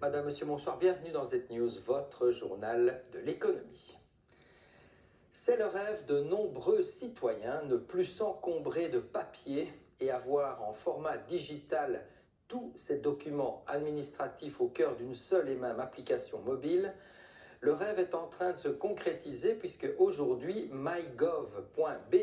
Madame, Monsieur, bonsoir, bienvenue dans Z-News, votre journal de l'économie. C'est le rêve de nombreux citoyens, ne plus s'encombrer de papier et avoir en format digital tous ces documents administratifs au cœur d'une seule et même application mobile. Le rêve est en train de se concrétiser puisque aujourd'hui mygov.be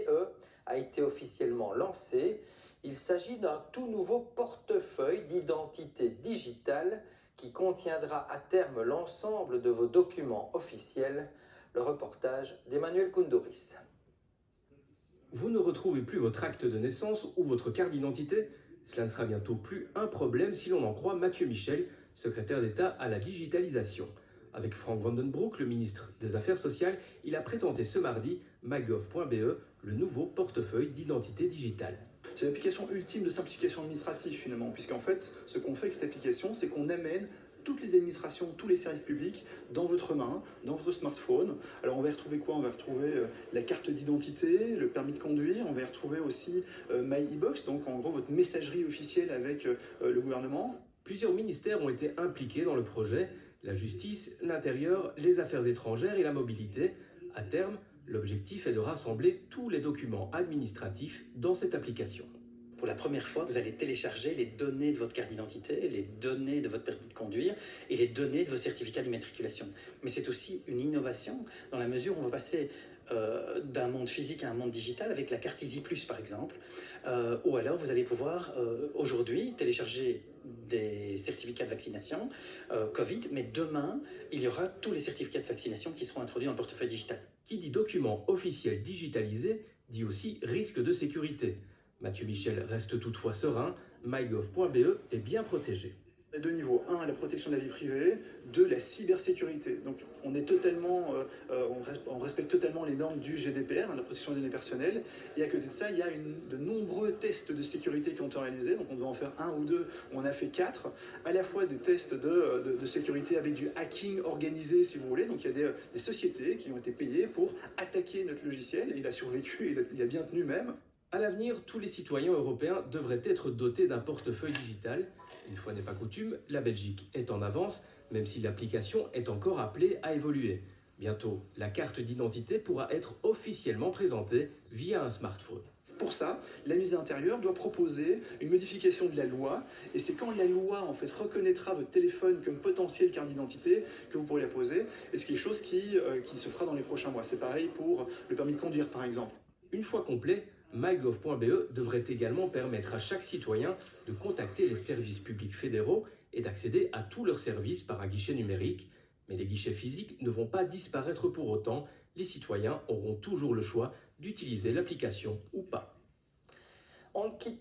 a été officiellement lancé. Il s'agit d'un tout nouveau portefeuille d'identité digitale qui contiendra à terme l'ensemble de vos documents officiels. Le reportage d'Emmanuel Koundouris. Vous ne retrouvez plus votre acte de naissance ou votre carte d'identité? Cela ne sera bientôt plus un problème si l'on en croit Mathieu Michel, secrétaire d'État à la digitalisation. Avec Frank Vandenbroek, le ministre des Affaires sociales, il a présenté ce mardi mygov.be, le nouveau portefeuille d'identité digitale. C'est l'application ultime de simplification administrative finalement, puisqu'en fait, ce qu'on fait avec cette application, c'est qu'on amène toutes les administrations, tous les services publics dans votre main, dans votre smartphone. Alors on va y retrouver quoi? On va y retrouver la carte d'identité, le permis de conduire, on va y retrouver aussi MyEbox, donc en gros votre messagerie officielle avec le gouvernement. Plusieurs ministères ont été impliqués dans le projet, la justice, l'intérieur, les affaires étrangères et la mobilité. À terme, l'objectif est de rassembler tous les documents administratifs dans cette application. Pour la première fois, vous allez télécharger les données de votre carte d'identité, les données de votre permis de conduire et les données de vos certificats d'immatriculation. Mais c'est aussi une innovation dans la mesure où on va passer d'un monde physique à un monde digital avec la carte Easy Plus par exemple. Ou alors vous allez pouvoir aujourd'hui télécharger des certificats de vaccination Covid, mais demain il y aura tous les certificats de vaccination qui seront introduits dans le portefeuille digital. Qui dit document officiel digitalisé dit aussi risque de sécurité. Mathieu Michel reste toutefois serein, mygov.be est bien protégé. Il y a deux niveaux. Un, la protection de la vie privée. Deux, la cybersécurité. Donc on est totalement, on respecte totalement les normes du GDPR, la protection des données personnelles. Et à côté de ça, il y a de nombreux tests de sécurité qui ont été réalisés. Donc on doit en faire un ou deux. On a fait 4. À la fois des tests de sécurité avec du hacking organisé, si vous voulez. Donc il y a des sociétés qui ont été payées pour attaquer notre logiciel. Il a survécu, il a bien tenu même. À l'avenir, tous les citoyens européens devraient être dotés d'un portefeuille digital. Une fois n'est pas coutume, la Belgique est en avance, même si l'application est encore appelée à évoluer. Bientôt, la carte d'identité pourra être officiellement présentée via un smartphone. Pour ça, la ministre de l'Intérieur doit proposer une modification de la loi, et c'est quand la loi en fait reconnaîtra votre téléphone comme potentielle carte d'identité que vous pourrez la poser, et c'est quelque chose qui se fera dans les prochains mois. C'est pareil pour le permis de conduire par exemple. Une fois complet, mygov.be devrait également permettre à chaque citoyen de contacter les services publics fédéraux et d'accéder à tous leurs services par un guichet numérique. Mais les guichets physiques ne vont pas disparaître pour autant. Les citoyens auront toujours le choix d'utiliser l'application ou pas. On ne quitte